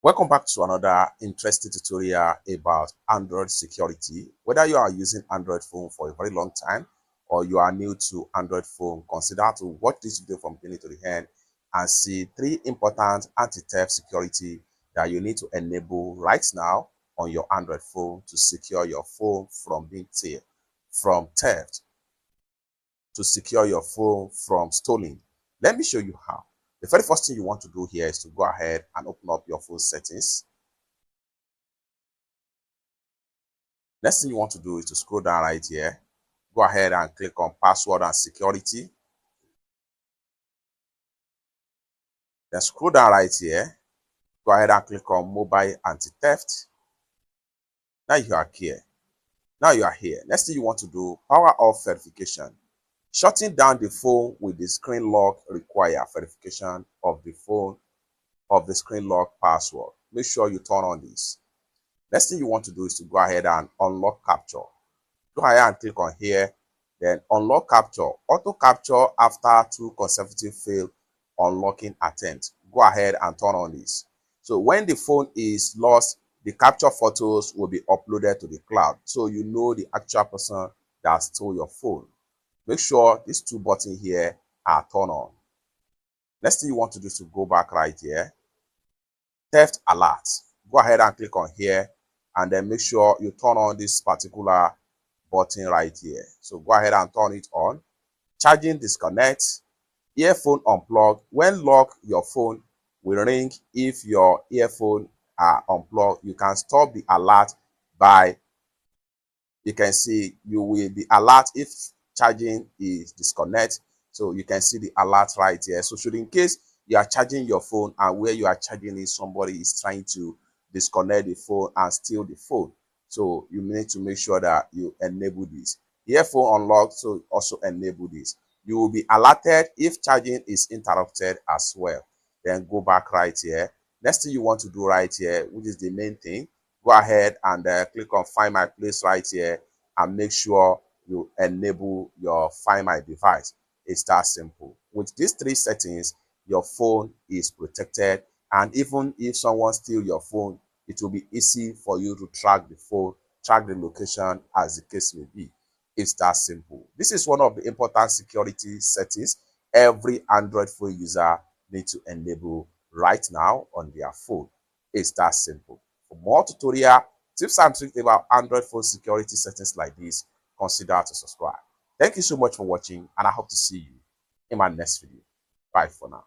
Welcome back to another interesting tutorial about Android security. Whether you are using Android phone for a very long time or you are new to Android phone, consider to watch this video from beginning to the end and see three important anti-theft security that you need to enable right now on your Android phone to secure your phone from being theft, to secure your phone from stolen. Let me show you how. The very first thing you want to do here is to go ahead and open up your phone settings. Next thing you want to do is to scroll down right here. Go ahead and click on password and security. Then scroll down right here. Go ahead and click on mobile anti-theft. Now you are here. Now you are here. Next thing you want to do, power off verification. Shutting down the phone with the screen lock require verification of the phone of the screen lock password. Make sure you turn on this. Next thing you want to do is to go ahead and unlock capture. Go ahead and click on here, then unlock capture. Auto capture after 2 consecutive failed unlocking attempts. Go ahead and turn on this. So when the phone is lost, the capture photos will be uploaded to the cloud, so you know the actual person that stole your phone. Make sure these two buttons here are turned on. Next thing you want to do is to go back right here. Theft alert. Go ahead and click on here, and then make sure you turn on this particular button right here. So go ahead and turn it on. Charging disconnect. Earphone unplug. When locked, your phone will ring. If your earphone are unplugged, you can stop the alert by, you can see you will be alert if charging is disconnect. So you can see the alert right here. So should in case you are charging your phone and where you are charging it, somebody is trying to disconnect the phone and steal the phone, so you need to make sure that you enable this. Earphone unlocked, so also enable this. You will be alerted if charging is interrupted as well. Then go back right here. Next thing you want to do right here, which is the main thing, go ahead and click on find my place right here and make sure you enable your find my device. It's that simple. With these three settings, your phone is protected, and even if someone steals your phone, it will be easy for you to track the phone, track the location, as the case may be. It's that simple. This is one of the important security settings every Android phone user needs to enable right now on their phone. It's that simple. For more tutorial tips and tricks about Android phone security settings like this, consider to subscribe. Thank you so much for watching, and I hope to see you in my next video. Bye for now.